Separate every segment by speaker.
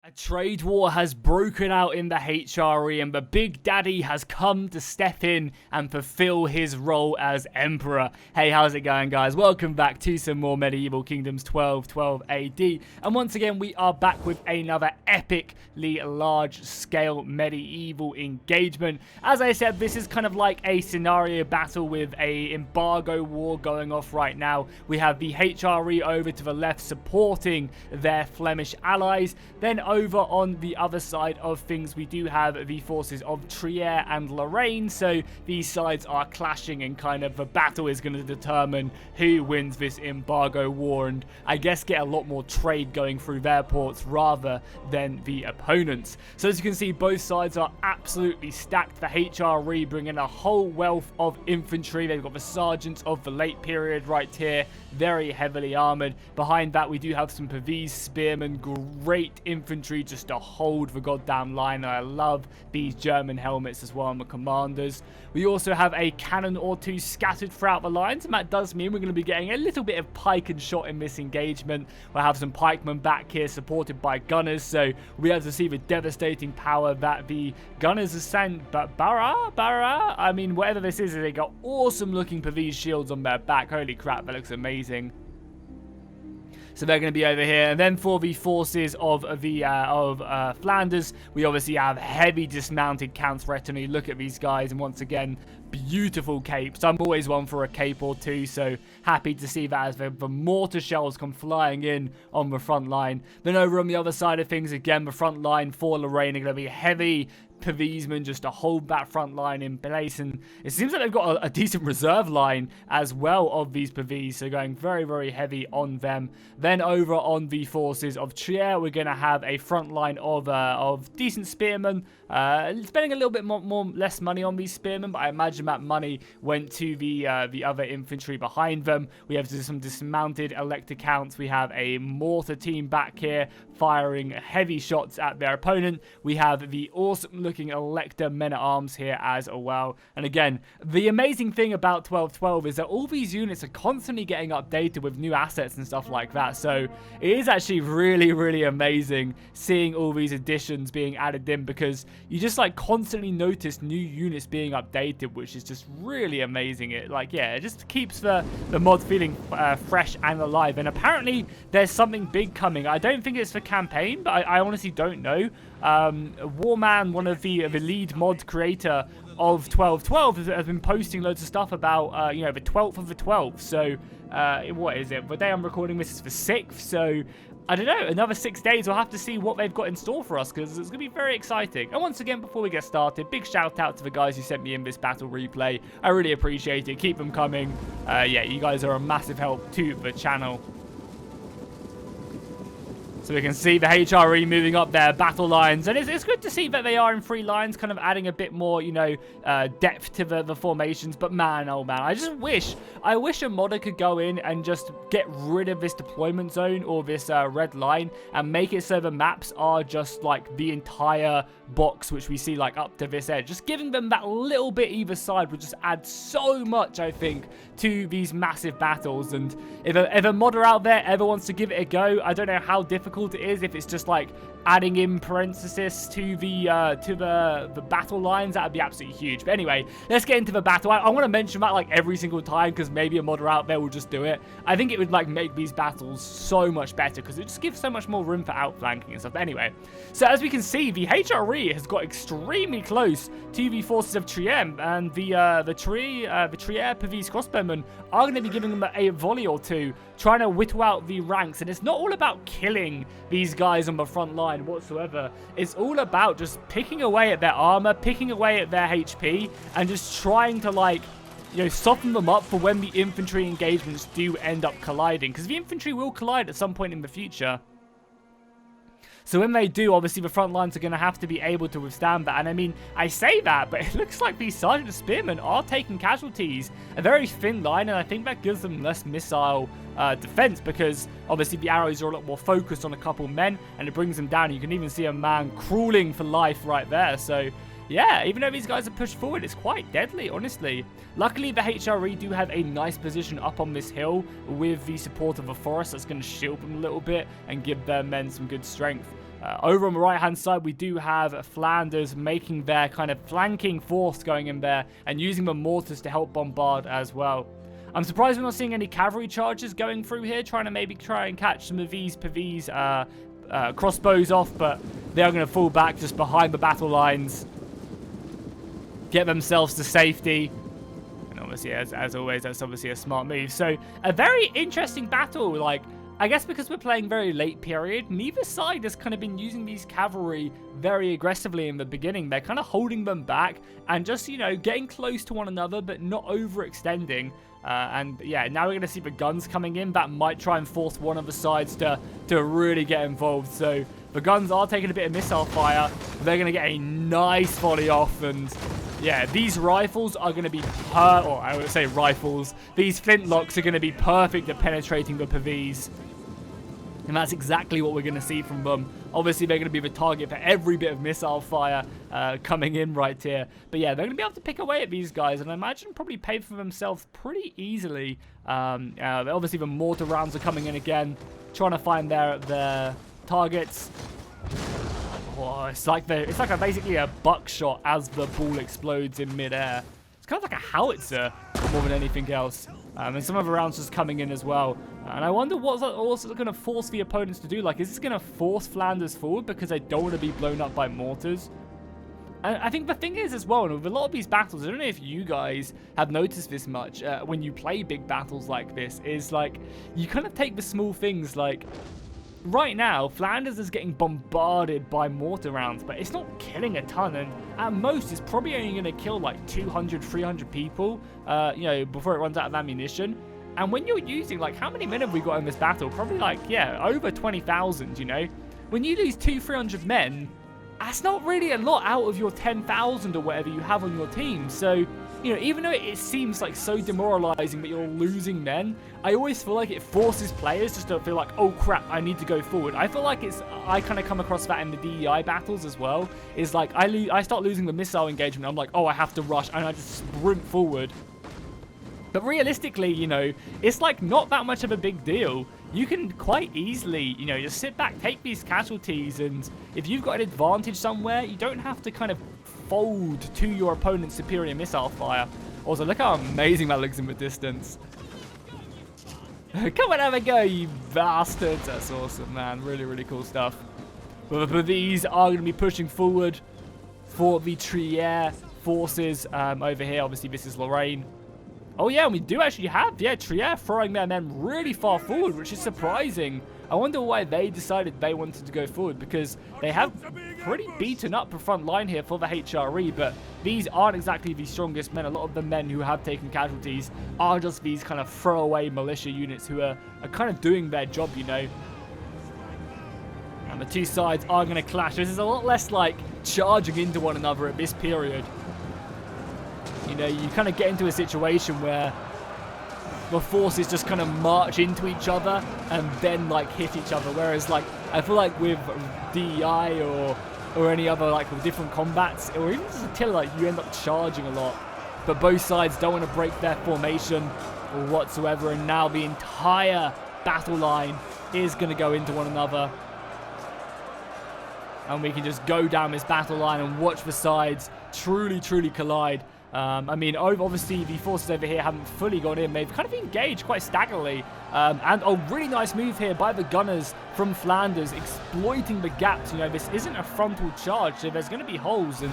Speaker 1: A trade war has broken out in the HRE and the Big Daddy has come to step in and fulfill his role as Emperor. Hey, how's it going, guys? Welcome back to some more Medieval Kingdoms 1212 AD. And once again, we are back with another epically large-scale medieval engagement. As I said, this is kind of like a scenario battle with a embargo war going off right now. We have the HRE over to the left supporting their Flemish allies. Then over on the other side of things, we do have the forces of Trier and Lorraine. So these sides are clashing and kind of the battle is going to determine who wins this embargo war and I guess get a lot more trade going through their ports rather than the opponents. So as you can see, both sides are absolutely stacked. The HRE bring in a whole wealth of infantry. They've got the sergeants of the late period right here, very heavily armored. Behind that, we do have some Pavese spearmen, great infantry just to hold the goddamn line. And I love these German helmets as well on the commanders. We also have a cannon or two scattered throughout the lines, and that does mean we're going to be getting a little bit of pike and shot in this engagement. We'll have some pikemen back here supported by gunners, so we'll be able to see the devastating power that the gunners have sent. But I mean, whatever this is, they got awesome looking Pavese shields on their back. Holy crap, that looks amazing. So they're going to be over here. And then for the forces of Flanders, we obviously have heavy dismounted Count's retinue. Look at these guys. And once again, beautiful capes. I'm always one for a cape or two. So happy to see that as the mortar shells come flying in on the front line. Then over on the other side of things, again, the front line for Lorraine are going to be heavy Pavesemen just to hold that front line in place, and it seems like they've got a decent reserve line as well of these Pavese, so going very, very heavy on them. Then over on the forces of Trier, we're going to have a front line of decent spearmen, spending a little bit less money on these spearmen, but I imagine that money went to the other infantry behind them. We have some dismounted Elector Counts. We have a mortar team back here firing heavy shots at their opponent. We have the awesome looking Elector men-at-arms here as well. And again, the amazing thing about 1212 is that all these units are constantly getting updated with new assets and stuff like that. So it is actually really, really amazing seeing all these additions being added in, because you just like constantly notice new units being updated, which is just really amazing. It it just keeps the mod feeling fresh and alive. And apparently there's something big coming. I don't think it's for campaign, but I honestly don't know. Warman, one of the lead mod creator of 1212, has been posting loads of stuff about the 12th of the 12th. So what is it? The day I'm recording this is the 6th, so I don't know, another 6 days. We'll have to see what they've got in store for us, because it's going to be very exciting. And once again, before we get started, big shout out to the guys who sent me in this battle replay. I really appreciate it. Keep them coming. Yeah, you guys are a massive help to the channel. So we can see the HRE moving up their battle lines. And it's good to see that they are in 3 lines, kind of adding a bit more, depth to the formations. But man, oh man, I wish a modder could go in and just get rid of this deployment zone or this red line and make it so the maps are just like the entire box, which we see like up to this edge. Just giving them that little bit either side would just add so much, I think, to these massive battles. And if a modder out there ever wants to give it a go, I don't know how difficult it is. If it's just like adding in parenthesis to the battle lines, that would be absolutely huge. But anyway, let's get into the battle. I want to mention that like every single time, because maybe a modder out there will just do it. I think it would like make these battles so much better, because it just gives so much more room for outflanking and stuff. But anyway, so as we can see, the HRE has got extremely close to the forces of Trier, and the Trier Pavese crossbowmen are going to be giving them a volley or two, trying to whittle out the ranks. And it's not all about killing these guys on the front line whatsoever. It's all about just picking away at their armor, picking away at their HP, and just trying to soften them up for when the infantry engagements do end up colliding, because the infantry will collide at some point in the future. So when they do, obviously the front lines are going to have to be able to withstand that. And I mean, I say that, but it looks like these Sergeant Spearmen are taking casualties. A very thin line, and I think that gives them less missile defense, because obviously the arrows are a lot more focused on a couple men, and it brings them down. You can even see a man crawling for life right there. So yeah, even though these guys are pushed forward, it's quite deadly, honestly. Luckily, the HRE do have a nice position up on this hill with the support of a forest that's going to shield them a little bit and give their men some good strength. Over on the right-hand side, we do have Flanders making their kind of flanking force going in there and using the mortars to help bombard as well. I'm surprised we're not seeing any cavalry charges going through here, trying to maybe try and catch some of these crossbows off, but they are going to fall back just behind the battle lines, get themselves to safety. And obviously, as always, that's obviously a smart move. So a very interesting battle. Like, I guess because we're playing very late period, neither side has kind of been using these cavalry very aggressively in the beginning. They're kind of holding them back and just, you know, getting close to one another, but not overextending. And yeah, now we're going to see the guns coming in. That might try and force one of the sides to really get involved. So the guns are taking a bit of missile fire. They're going to get a nice volley off. And yeah, these rifles are going to be or I would say rifles. These flintlocks are going to be perfect at penetrating the PVs. And that's exactly what we're going to see from them. Obviously, they're going to be the target for every bit of missile fire coming in right here. But yeah, they're going to be able to pick away at these guys. And I imagine probably pay for themselves pretty easily. Obviously, the mortar rounds are coming in again. Trying to find their targets. Oh, it's like basically a buckshot as the ball explodes in midair. It's kind of like a howitzer more than anything else. And some of the rounds just coming in as well. And I wonder what's also going to force the opponents to do. Like, is this going to force Flanders forward because they don't want to be blown up by mortars? And I think the thing is as well, and with a lot of these battles, I don't know if you guys have noticed this much when you play big battles like this, is like, you kind of take the small things like, right now, Flanders is getting bombarded by mortar rounds, but it's not killing a ton, and at most, it's probably only going to kill like 200, 300 people, you know, before it runs out of ammunition. And when you're using, like, how many men have we got in this battle? Probably like, yeah, over 20,000, you know? When you lose 200-300 men, that's not really a lot out of your 10,000 or whatever you have on your team. So, you know, even though it seems like so demoralizing that you're losing men, I always feel like it forces players just to feel like, oh crap, I need to go forward. I feel like I kind of come across that in the DEI battles as well. Is like, I start losing the missile engagement. I'm like, oh, I have to rush, and I just sprint forward. But realistically, you know, it's like not that much of a big deal. You can quite easily, you know, just sit back, take these casualties, and if you've got an advantage somewhere, you don't have to kind of fold to your opponent's superior missile fire. Also, look how amazing that looks in the distance. Come on, have a go, you bastards. That's awesome, man. Really, really cool stuff. But these are going to be pushing forward for the Trier forces over here. Obviously, this is Lorraine. Oh yeah, and we do actually have, yeah, Trier throwing their men really far forward, which is surprising. I wonder why they decided they wanted to go forward, because they have pretty beaten up the front line here for the HRE, but these aren't exactly the strongest men. A lot of the men who have taken casualties are just these kind of throwaway militia units who are kind of doing their job, you know. And the two sides are going to clash. This is a lot less like charging into one another at this period. You know, you kind of get into a situation where the forces just kind of march into each other and then, like, hit each other. Whereas, like, I feel like with DEI or any other, like, with different combats, or even just Attila, like, you end up charging a lot. But both sides don't want to break their formation or whatsoever. And now the entire battle line is going to go into one another. And we can just go down this battle line and watch the sides truly, truly collide. I mean, obviously the forces over here haven't fully got in. They've kind of engaged quite staggerly. And a really nice move here by the gunners from Flanders, exploiting the gaps. You know, this isn't a frontal charge, so there's going to be holes. And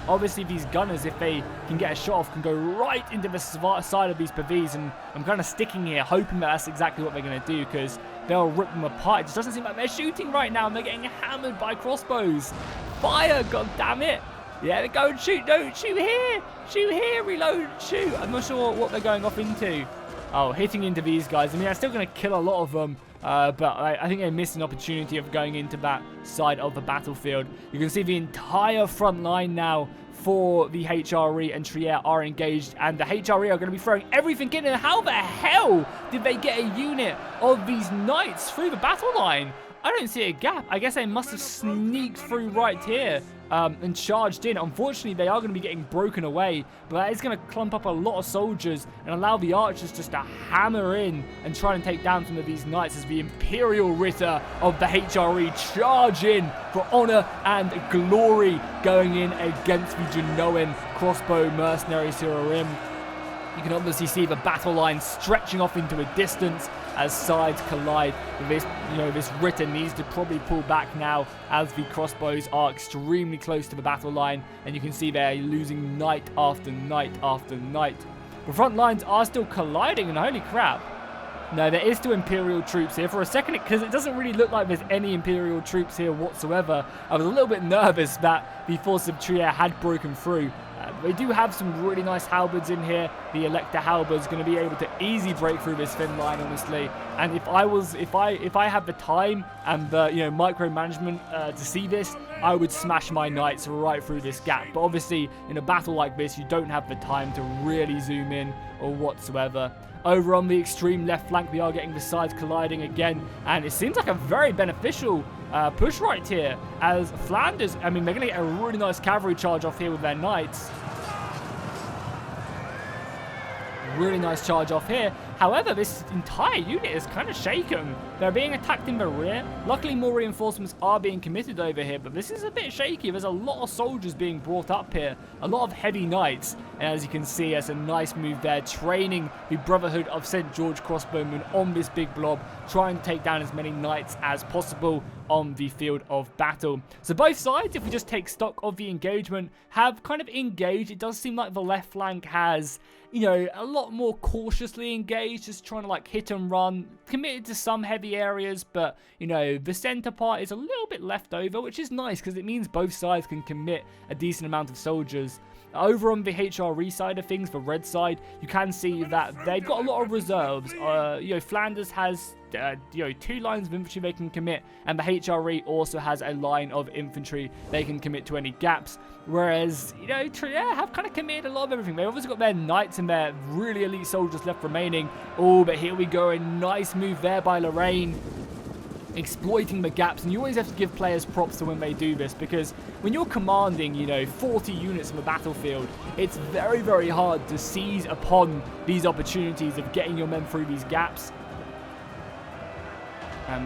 Speaker 1: obviously these gunners, if they can get a shot off, can go right into the side of these PVs. And I'm kind of sticking here, hoping that that's exactly what they're going to do, because they'll rip them apart. It just doesn't seem like they're shooting right now, and they're getting hammered by crossbows. Fire, god damn it. Yeah, go and shoot. No, shoot here. Shoot here. Reload. Shoot. I'm not sure what they're going off into. Oh, hitting into these guys. I mean, they're still going to kill a lot of them. But I think they missed an opportunity of going into that side of the battlefield. You can see the entire front line now for the HRE and Trier are engaged. And the HRE are going to be throwing everything in. And how the hell did they get a unit of these knights through the battle line? I don't see a gap. I guess they must have sneaked through right here and charged in. Unfortunately, they are going to be getting broken away, but that is going to clump up a lot of soldiers and allow the archers just to hammer in and try and take down some of these knights as the Imperial Ritter of the HRE charge in for honor and glory, going in against the Genoan crossbow mercenaries here are in. You can obviously see the battle line stretching off into a distance as sides collide. This, this Ritter needs to probably pull back now as the crossbows are extremely close to the battle line, and you can see they're losing knight after knight after knight. The front lines are still colliding, and holy crap. No, there is still Imperial troops here. For a second, because it doesn't really look like there's any Imperial troops here whatsoever, I was a little bit nervous that the force of Trier had broken through. They do have some really nice halberds in here. The Elector halberd is going to be able to easily break through this thin line, honestly. And if I had the time and the micromanagement to see this, I would smash my knights right through this gap. But obviously, in a battle like this, you don't have the time to really zoom in or whatsoever. Over on the extreme left flank, we are getting the sides colliding again, and it seems like a very beneficial push right here, as Flanders, I mean, they're going to get a really nice cavalry charge off here with their knights. Really nice charge off here. However, this entire unit is kind of shaken. They're being attacked in the rear. Luckily, more reinforcements are being committed over here, but this is a bit shaky. There's a lot of soldiers being brought up here. A lot of heavy knights. And as you can see, there's a nice move there, training the Brotherhood of St. George crossbowmen on this big blob, trying to take down as many knights as possible on the field of battle. So both sides, if we just take stock of the engagement, have kind of engaged. It does seem like the left flank has, a lot more cautiously engaged, just trying to like hit and run, committed to some heavy areas, but the center part is a little bit left over, which is nice because it means both sides can commit a decent amount of soldiers. Over on the HRE side of things, the red side, you can see that they've got a lot of reserves. Flanders has 2 lines of infantry they can commit, and the HRE also has a line of infantry they can commit to any gaps. Whereas, Trier have kind of committed a lot of everything. They've obviously got their knights and their really elite soldiers left remaining. Oh, but here we go, a nice move there by Lorraine, exploiting the gaps. And you always have to give players props to when they do this, because when you're commanding 40 units of a battlefield, it's very, very hard to seize upon these opportunities of getting your men through these gaps.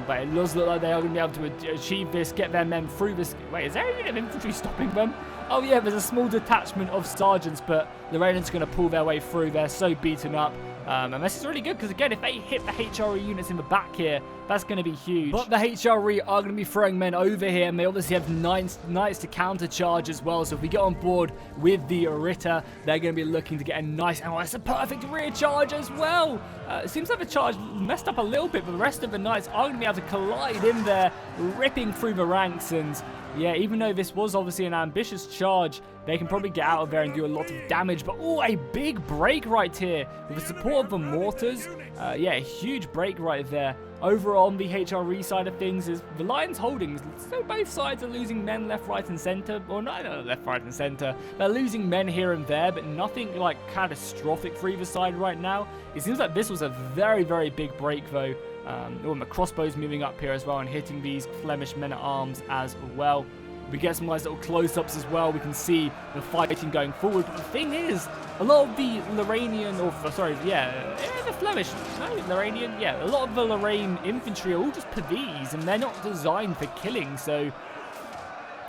Speaker 1: But it does look like they are going to be able to achieve this, get their men through this. Wait, is there a unit of infantry stopping them? Oh yeah, there's a small detachment of sergeants, but the Lorrainians are going to pull their way through. They're so beaten up. And this is really good, because again, if they hit the HRE units in the back here, that's going to be huge. But the HRE are going to be throwing men over here, and they obviously have knights to countercharge as well. So if we get on board with the Ritter, they're going to be looking to get a nice, and that's a perfect rear charge as well. It seems like the charge messed up a little bit, but the rest of the knights are going to be able to collide in there, ripping through the ranks. And yeah, even though this was obviously an ambitious charge, they can probably get out of there and do a lot of damage. But oh, a big break right here with the support of the mortars. Yeah, a huge break right there. Over on the HRE side of things is the Lions holding. So both sides are losing men left, right, and center. Or not left, right, and center. They're losing men here and there, but nothing like catastrophic for either side right now. It seems like this was a very, very big break though. The crossbows moving up here as well and hitting these Flemish men-at-arms as well. We get some nice little close-ups as well. We can see the fighting going forward. But the thing is, a lot of the Lorrainian, the Flemish, no, Lorrainian, yeah, a lot of the Lorraine infantry are all just Pavese, and they're not designed for killing. So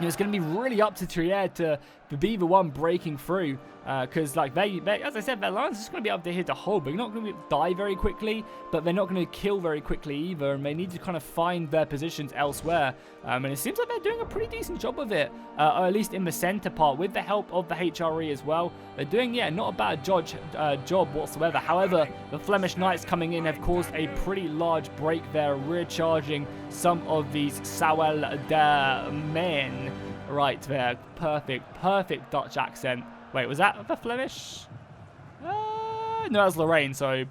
Speaker 1: it's going to be really up to Trier to be the one breaking through. Because, like, they, as I said, their lines are just going to be able to hit a hole. They're not going to die very quickly, but they're not going to kill very quickly either. And they need to kind of find their positions elsewhere. And it seems like they're doing a pretty decent job of it, or at least in the center part, with the help of the HRE as well. They're doing, yeah, not a bad job whatsoever. However, the Flemish Knights coming in have caused a pretty large break there, rear charging some of these Sawel der Men. Right there, perfect Dutch accent. Wait, was that the Flemish? No, that's Lorraine, so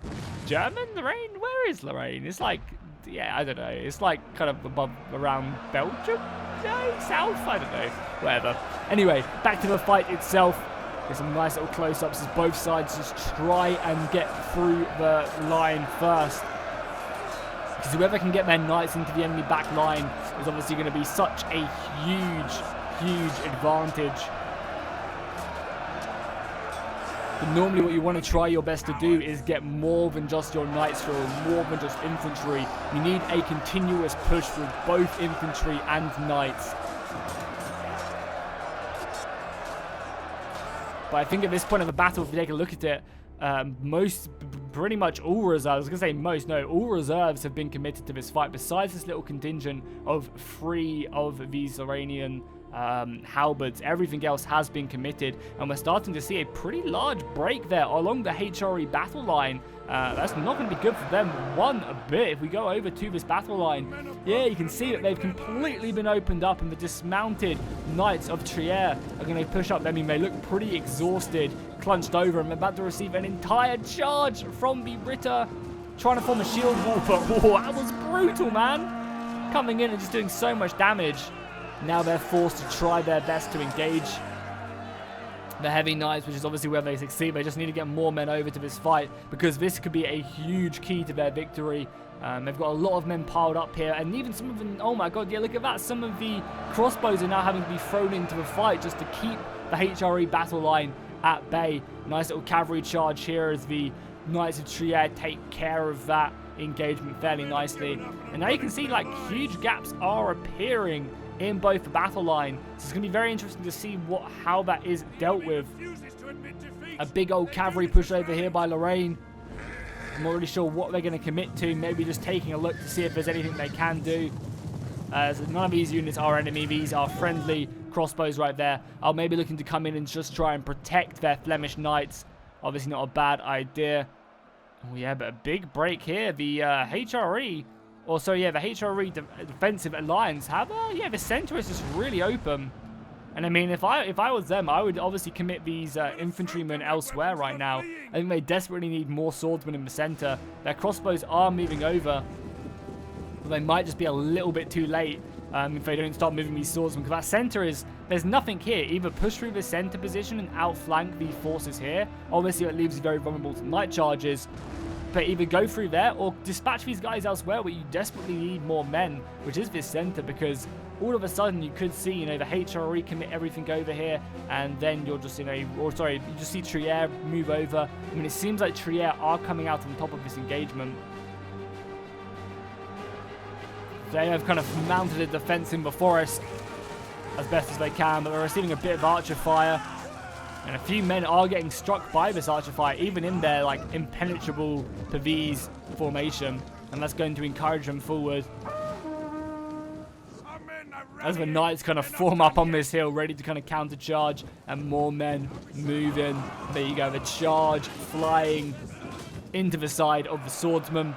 Speaker 1: German? Lorraine? Where is Lorraine? It's like, yeah, I don't know. It's like kind of above, around Belgium? No, south? I don't know. Whatever. Anyway, back to the fight itself. There's some nice little close-ups as both sides just try and get through the line first. Because whoever can get their knights into the enemy back line is obviously going to be such a huge advantage. But normally what you want to try your best to do is get more than just your knights through, more than just infantry. You need a continuous push with both infantry and knights. But I think at this point of the battle, if you take a look at it, pretty much all reserves, I was going to say most, no, all reserves have been committed to this fight, besides this little contingent of 3 of these Iranian halberds. Everything else has been committed, and we're starting to see a pretty large break there along the HRE battle line. That's not going to be good for them one bit. If we go over to this battle line, yeah, you can see that they've completely been opened up, and the dismounted Knights of Trier are going to push up. I mean, they look pretty exhausted, clunched over, and about to receive an entire charge from the Ritter, trying to form a shield wall. But whoa, that was brutal, man. Coming in and just doing so much damage. Now they're forced to try their best to engage the Heavy Knights, which is obviously where they succeed. They just need to get more men over to this fight, because this could be a huge key to their victory. They've got a lot of men piled up here, and even some of them, oh my god, yeah, look at that. Some of the crossbows are now having to be thrown into the fight just to keep the HRE battle line at bay. Nice little cavalry charge here as the Knights of Trier take care of that engagement fairly nicely. And now you can see, like, huge gaps are appearing in both the battle line. So it's going to be very interesting to see how that is dealt with. A big old cavalry push over here by Lorraine. I'm not really sure what they're going to commit to. Maybe just taking a look to see if there's anything they can do. So none of these units are enemy. These are friendly crossbows right there. I'll maybe looking to come in and just try and protect their Flemish knights. Obviously not a bad idea. Oh yeah, but a big break here. The HRE... Or so yeah, the HRE defensive alliance have, yeah, the center is just really open. And I mean, if I was them, I would obviously commit these infantrymen elsewhere right now. I think they desperately need more swordsmen in the center. Their crossbows are moving over, but they might just be a little bit too late if they don't start moving these swordsmen. Because that center is, there's nothing here. Either push through the center position and outflank the forces here. Obviously, it leaves you very vulnerable to night charges. But either go through there or dispatch these guys elsewhere where you desperately need more men, which is this center, because all of a sudden you could see, you know, the HRE commit everything over here, and then you're just, you know, or sorry, you just see Trier move over. I mean, it seems like Trier are coming out on top of this engagement. They have kind of mounted a defense in the forest as best as they can, but they're receiving a bit of archer fire. And a few men are getting struck by this archer fire, even in their, like, impenetrable Pavese formation. And that's going to encourage them forward. As the knights kind of form up on this hill, ready to kind of counter-charge, and more men moving. There you go, the charge flying into the side of the swordsman.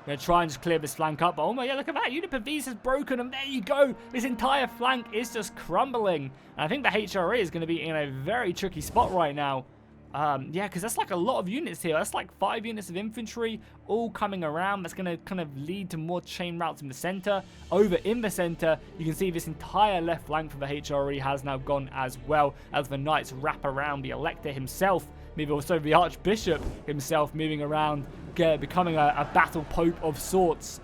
Speaker 1: Going to try and just clear this flank up. But oh my god, look at that. Unit Pavese is broken, and there you go. This entire flank is just crumbling. And I think the HRE is going to be in a very tricky spot right now. Yeah, because that's like a lot of units here. That's like 5 units of infantry all coming around. That's going to kind of lead to more chain routes in the center. Over in the center, you can see this entire left flank from the HRE has now gone as well, as the knights wrap around the Elector himself. Maybe also the Archbishop himself moving around, becoming a battle pope of sorts,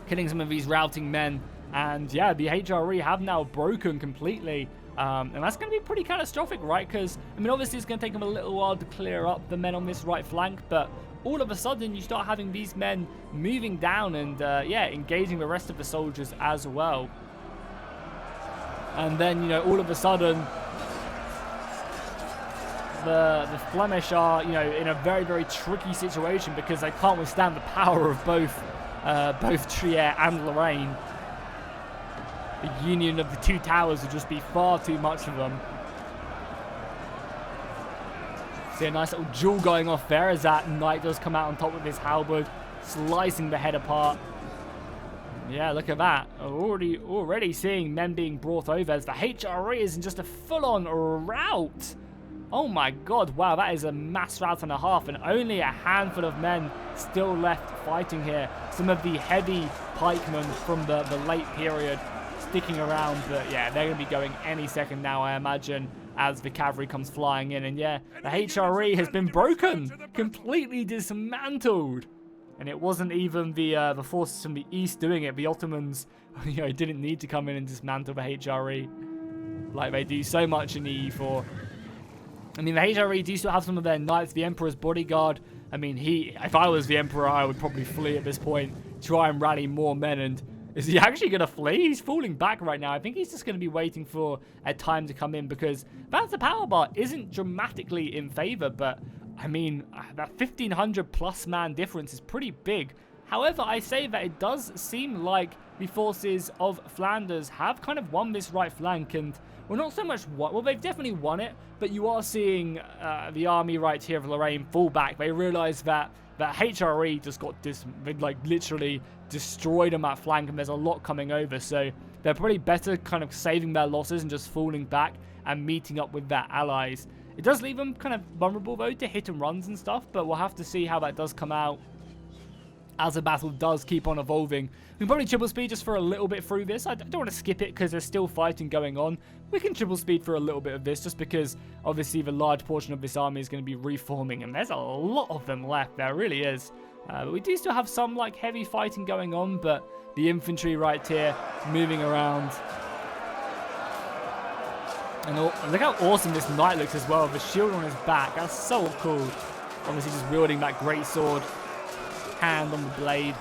Speaker 1: killing some of these routing men. And yeah, the HRE have now broken completely. And that's going to be pretty catastrophic, right? Because, I mean, obviously it's going to take them a little while to clear up the men on this right flank, but all of a sudden you start having these men moving down and, yeah, engaging the rest of the soldiers as well. And then, you know, all of a sudden the Flemish are, you know, in a very, very tricky situation because they can't withstand the power of both Trier and Lorraine. The union of the two towers would just be far too much for them. See a nice little duel going off there as that knight does come out on top with his halberd, slicing the head apart. Yeah, look at that. Already seeing men being brought over as the HRE is in just a full-on rout. Oh my god, wow, that is a mass rout and a half, and only a handful of men still left fighting here. Some of the heavy pikemen from the late period sticking around, but yeah, they're going to be going any second now, I imagine, as the cavalry comes flying in. And yeah, the HRE has been broken, completely dismantled. And it wasn't even the forces from the east doing it. The Ottomans, you know, didn't need to come in and dismantle the HRE like they do so much in the EU4. I mean, the HRE do still have some of their knights, the Emperor's bodyguard. I mean, if I was the Emperor, I would probably flee at this point, try and rally more men. And is he actually going to flee? He's falling back right now. I think he's just going to be waiting for a time to come in, because that's the power bar isn't dramatically in favor, but I mean, that 1,500 plus man difference is pretty big. However, I say that it does seem like the forces of Flanders have kind of won this right flank, and well, not so much well, they've definitely won it, but you are seeing the army right here of Lorraine fall back. They realize that HRE just got like literally destroyed on that flank, and there's a lot coming over, so they're probably better kind of saving their losses and just falling back and meeting up with their allies. It does leave them kind of vulnerable, though, to hit and runs and stuff, but we'll have to see how that does come out as the battle does keep on evolving. We can probably triple speed just for a little bit through this. I don't want to skip it because there's still fighting going on. We can triple speed for a little bit of this just because, obviously, the large portion of this army is going to be reforming, and there's a lot of them left. There really is. But we do still have some, like, heavy fighting going on, but the infantry right here moving around. And look how awesome this knight looks as well, the shield on his back. That's so cool. Obviously just wielding that great sword, hand on the blade.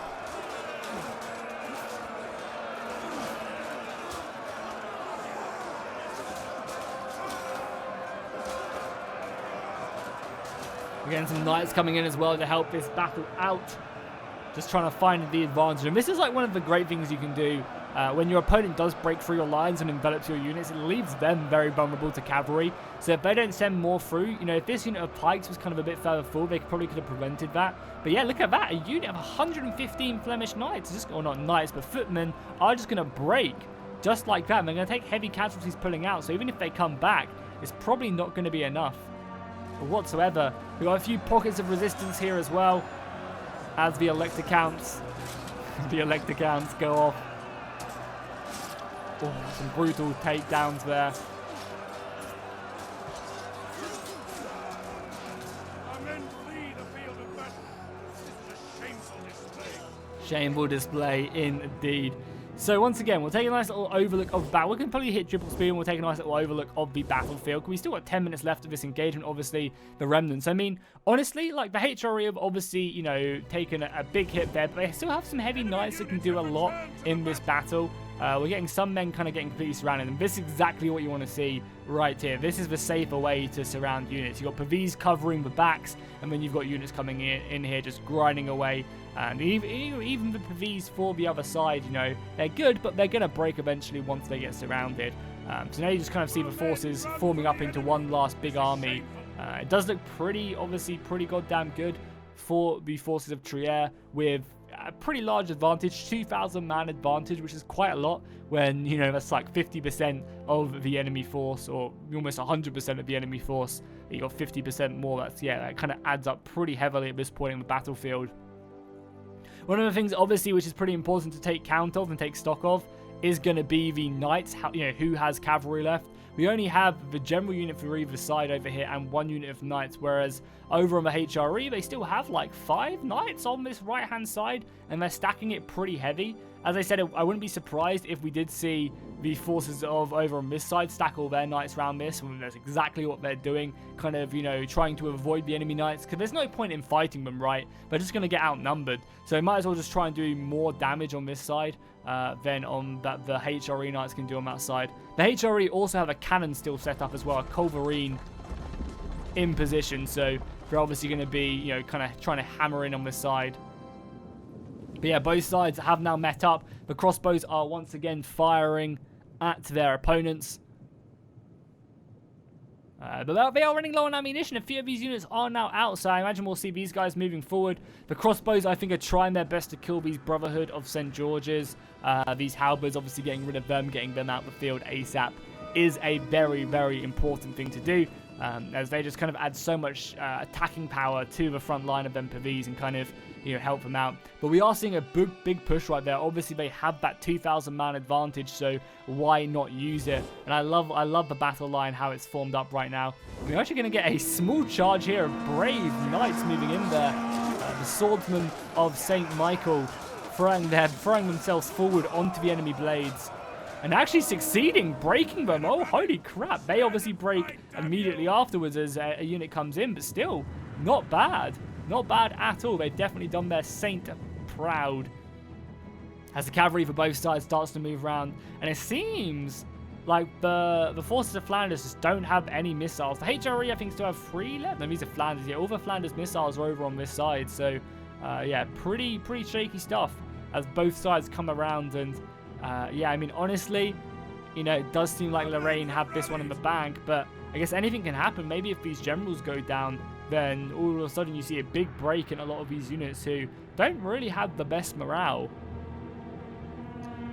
Speaker 1: Again, some knights coming in as well to help this battle out. Just trying to find the advantage. And this is like one of the great things you can do. When your opponent does break through your lines and envelops your units, it leaves them very vulnerable to cavalry. So if they don't send more through, you know, if this unit of pikes was kind of a bit further forward, they probably could have prevented that. But yeah, look at that. A unit of 115 Flemish knights, or not knights, but footmen, are just going to break just like that. And they're going to take heavy casualties pulling out. So even if they come back, it's probably not going to be enough whatsoever. We've got a few pockets of resistance here as well, as the Elector counts go off. Oh, some brutal takedowns there. Shameful display indeed. So once again, we'll take a nice little overlook of the battle. We can probably hit triple speed and we'll take a nice little overlook of the battlefield. We still got 10 minutes left of this engagement, obviously, the remnants. I mean, honestly, like the HRE have obviously, you know, taken a big hit there, but they still have some heavy knights that can do a lot in this battle. We're getting some men kind of getting completely surrounded, and this is exactly what you want to see right here. This is the safer way to surround units. You've got Pavese covering the backs, and then you've got units coming in here just grinding away. And even the Pavese for the other side, you know, they're good, but they're going to break eventually once they get surrounded. So now you just kind of see the forces forming up into one last big army. It does look obviously pretty goddamn good for the forces of Trier, with a pretty large advantage, 2,000 man advantage, which is quite a lot when, you know, that's like 50% of the enemy force, or almost 100% of the enemy force. You got 50% more. That's, yeah, that kind of adds up pretty heavily at this point in the battlefield. One of the things, obviously, which is pretty important to take count of and take stock of is going to be the knights, you know, who has cavalry left. We only have the general unit for either side over here and one unit of knights, whereas over on the HRE, they still have like 5 knights on this right-hand side, and they're stacking it pretty heavy. As I said, I wouldn't be surprised if we did see the forces of over on this side stack all their knights around this, and that's exactly what they're doing, kind of, you know, trying to avoid the enemy knights, because there's no point in fighting them, right? They're just going to get outnumbered, so they might as well just try and do more damage on this side than on that the HRE knights can do on that side. The HRE also have a cannon still set up as well, a culverine in position, so they're obviously going to be, you know, kind of trying to hammer in on this side. But yeah, both sides have now met up. The crossbows are once again firing at their opponents. But they are running low on ammunition. A few of these units are now out, so I imagine we'll see these guys moving forward. The crossbows, I think, are trying their best to kill these Brotherhood of St. George's. These halberds, obviously getting rid of them, getting them out of the field ASAP, is a very, very important thing to do. As they just kind of add so much attacking power to the front line of them Pavese and kind of, you know, help them out. But we are seeing a big push right there. Obviously, they have that 2,000 man advantage, so why not use it? And I love the battle line, how it's formed up right now. We're actually going to get a small charge here of brave knights moving in there. the swordsmen of St. Michael throwing themselves forward onto the enemy blades. And actually succeeding, breaking them. Oh, holy crap. They obviously break immediately afterwards as a unit comes in, but still, not bad. Not bad at all. They've definitely done their saint proud. As the cavalry for both sides starts to move around, and it seems like the forces of Flanders just don't have any missiles. The HRE, I think, still have 3 left. No, these are Flanders. Yeah, all the Flanders missiles are over on this side. So, yeah, pretty shaky stuff as both sides come around. And, yeah, I mean, honestly, you know, it does seem like Lorraine have this one in the bank. But I guess anything can happen. Maybe if these generals go down, then all of a sudden you see a big break in a lot of these units who don't really have the best morale.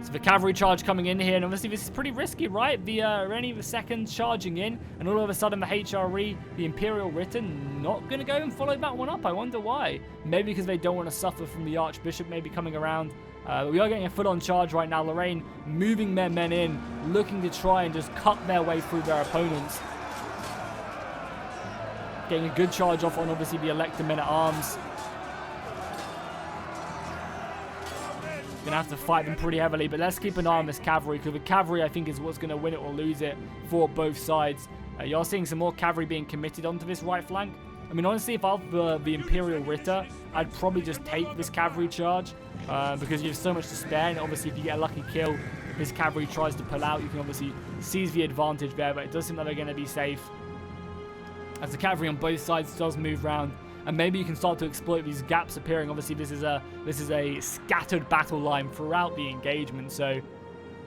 Speaker 1: So the cavalry charge coming in here, and obviously this is pretty risky, right? The Reni II charging in, and all of a sudden the HRE, the Imperial Ritter, not going to go and follow that one up. I wonder why. Maybe because they don't want to suffer from the Archbishop maybe coming around. We are getting a full-on charge right now. Lorraine moving their men in, looking to try and just cut their way through their opponents. Getting a good charge off on obviously the Elector men-at-arms. Gonna have to fight them pretty heavily, but let's keep an eye on this cavalry, because the cavalry I think is what's gonna win it or lose it for both sides. You're seeing some more cavalry being committed onto this right flank. I mean, honestly, if I was the Imperial Ritter, I'd probably just take this cavalry charge because you have so much to spare, and obviously if you get a lucky kill, if this cavalry tries to pull out, you can obviously seize the advantage there, but it does seem like they're going to be safe as the cavalry on both sides does move around. And maybe you can start to exploit these gaps appearing. Obviously, this is a scattered battle line throughout the engagement. So,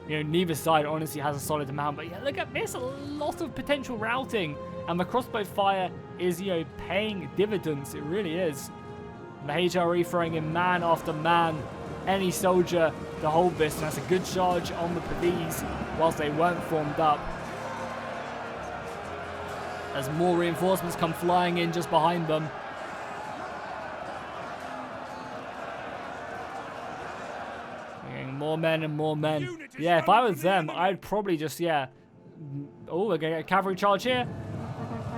Speaker 1: you know, neither side honestly has a solid amount. But yeah, look at this, a lot of potential routing. And the crossbow fire is, you know, paying dividends. It really is. The HRE throwing in man after man, any soldier to hold this. And that's a good charge on the Pavis whilst they weren't formed up. As more reinforcements come flying in just behind them. More men and more men. Yeah, if I was them, I'd probably just, yeah. Oh, we're going to get a cavalry charge here.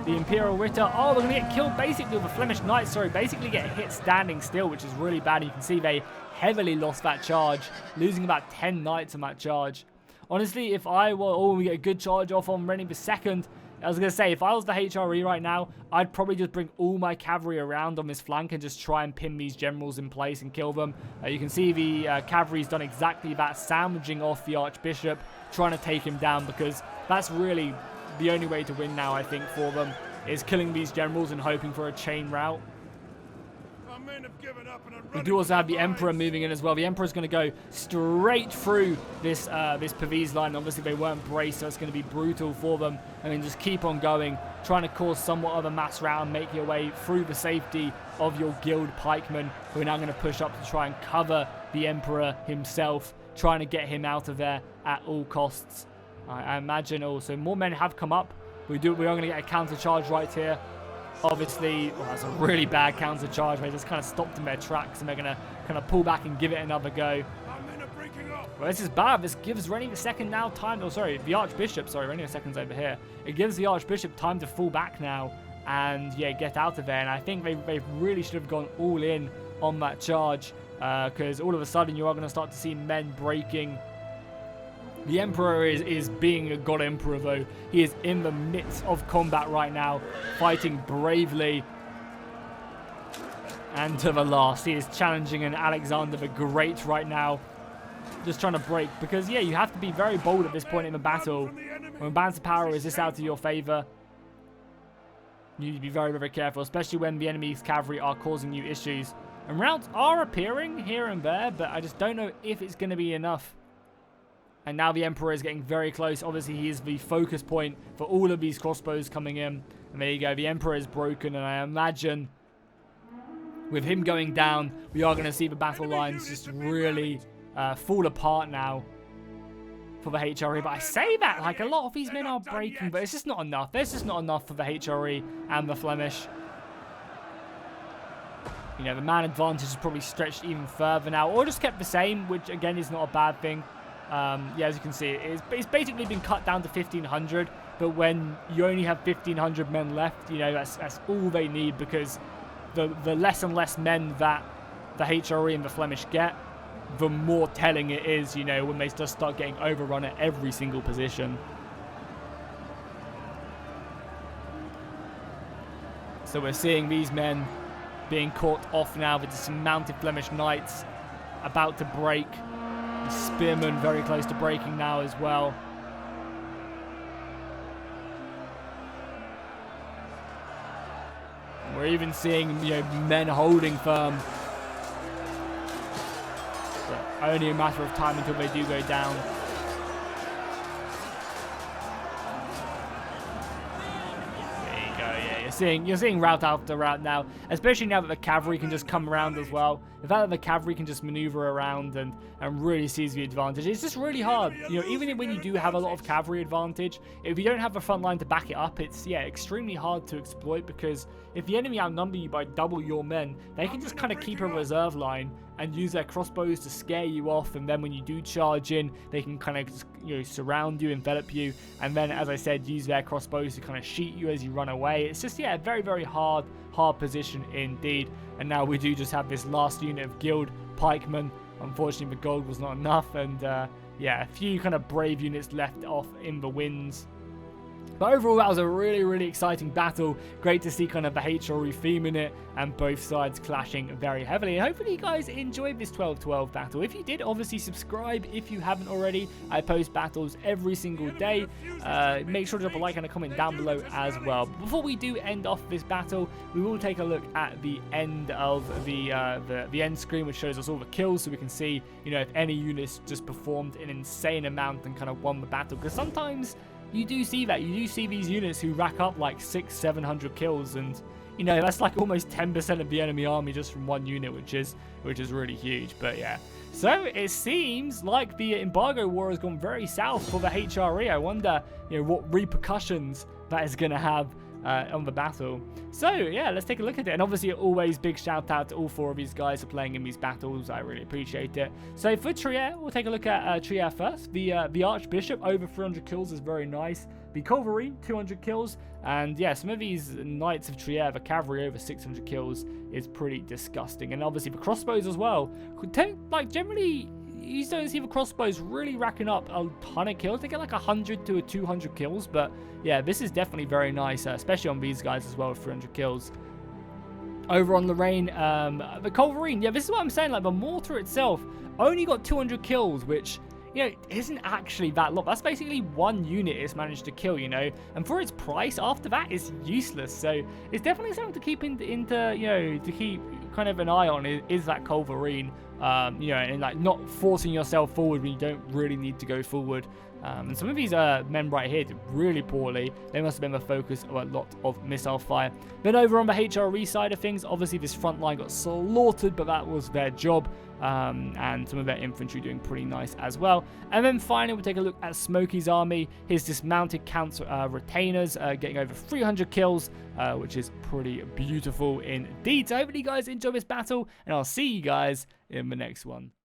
Speaker 1: The Imperial Ritter. Oh, we're going to get killed basically with a Flemish Knight. Sorry, basically get hit standing still, which is really bad. You can see they heavily lost that charge, losing about 10 knights on that charge. Honestly, if I were, oh, we get a good charge off on Reni II. I was going to say, if I was the HRE right now, I'd probably just bring all my cavalry around on this flank and just try and pin these generals in place and kill them. You can see the cavalry's done exactly that, sandwiching off the Archbishop, trying to take him down, because that's really the only way to win now, I think, for them, is killing these generals and hoping for a chain rout. We do also have the Emperor moving in as well. The Emperor's going to go straight through this Pavis line. Obviously, they weren't braced, so it's going to be brutal for them. I mean, just keep on going, trying to cause somewhat of a mass rout and make your way through the safety of your guild pikemen, who are now going to push up to try and cover the Emperor himself, trying to get him out of there at all costs. I imagine also more men have come up. We are going to get a counter charge right here. Obviously, well, that's a really bad counter charge. They just kind of stopped in their tracks, and they're going to kind of pull back and give it another go. Well, this is bad. This gives Reni II now time. Oh, sorry, the Archbishop. Sorry, Reni II's over here. It gives the Archbishop time to fall back now and, yeah, get out of there. And I think they really should have gone all in on that charge, because all of a sudden you are going to start to see men breaking. The Emperor is being a god emperor, though. He is in the midst of combat right now, fighting bravely. And to the last, he is challenging an Alexander the Great right now. Just trying to break, because, yeah, you have to be very bold at this point in the battle. When balance of power is this out to your favor, you need to be very, very careful, especially when the enemy's cavalry are causing you issues. And routes are appearing here and there, but I just don't know if it's going to be enough. And now the Emperor is getting very close. Obviously, he is the focus point for all of these crossbows coming in. And there you go. The Emperor is broken. And I imagine with him going down, we are going to see the battle lines just really fall apart now for the HRE. But I say that, like, a lot of these men are breaking, but it's just not enough. There's just not enough for the HRE and the Flemish. You know, the man advantage is probably stretched even further now, or just kept the same, which, again, is not a bad thing. Yeah, as you can see, it's basically been cut down to 1,500, but when you only have 1,500 men left, you know, that's all they need, because the less and less men that the HRE and the Flemish get, the more telling it is, you know, when they just start getting overrun at every single position. So we're seeing these men being caught off now with some mounted Flemish knights about to break. The spearmen very close to breaking now as well. We're even seeing, you know, men holding firm. But only a matter of time until they do go down. There you go, yeah. You're seeing route after route now, especially now that the cavalry can just come around as well. The fact that the cavalry can just maneuver around and really seize the advantage. It's just really hard. You know, even when you do have a lot of cavalry advantage, if you don't have the front line to back it up, it's, yeah, extremely hard to exploit, because if the enemy outnumber you by double your men, they can just kind of keep a reserve line and use their crossbows to scare you off, and then when you do charge in, they can kind of, you know, surround you, envelop you, and then, as I said, use their crossbows to kind of shoot you as you run away. It's just, yeah, a very, very hard position indeed. And now we do just have this last unit of guild pikemen. Unfortunately, the gold was not enough, and yeah, a few kind of brave units left off in the winds. But overall, that was a really, really exciting battle. Great to see kind of the HRE theme in it, and both sides clashing very heavily. And hopefully you guys enjoyed this 12-12 battle. If you did, obviously subscribe if you haven't already. I post battles every single day. Make sure to drop a like and a comment down below as well. Before we do end off this battle, we will take a look at the end of the end screen, which shows us all the kills, so we can see, you know, if any units just performed an insane amount and kind of won the battle. Because sometimes you do see that. You do see these units who rack up like 600-700 kills, and, you know, that's like almost 10% of the enemy army just from one unit, which is really huge. But yeah, so it seems like the embargo war has gone very south for the HRE. I wonder, you know, what repercussions that is going to have on the battle. So yeah, let's take a look at it. And obviously, always big shout out to all 4 of these guys for playing in these battles. I really appreciate it. So for Trier, we'll take a look at Trier first. The Archbishop over 300 kills is very nice. The Cavalry 200 kills, and yeah, some of these Knights of Trier, the cavalry over 600 kills is pretty disgusting. And obviously the crossbows as well. Like generally, you don't see the crossbows really racking up a ton of kills. They get like 100 to 200 kills, but yeah, this is definitely very nice, especially on these guys as well with 300 kills. Over on Lorraine, the Culverine, yeah, this is what I'm saying, like the mortar itself only got 200 kills, which, you know, isn't actually that lot. That's basically one unit it's managed to kill, you know, and for its price after that, it's useless. So it's definitely something to keep into you know, to keep kind of an eye on, is that Culverine, you know, and like not forcing yourself forward when you don't really need to go forward. And some of these men right here did really poorly. They must have been the focus of a lot of missile fire. Then over on the HRE side of things, obviously this front line got slaughtered, but that was their job. And some of their infantry doing pretty nice as well. And then finally, we'll take a look at Smokey's army. His dismounted counts retainers getting over 300 kills, which is pretty beautiful indeed. So hopefully you guys enjoy this battle, and I'll see you guys in the next one.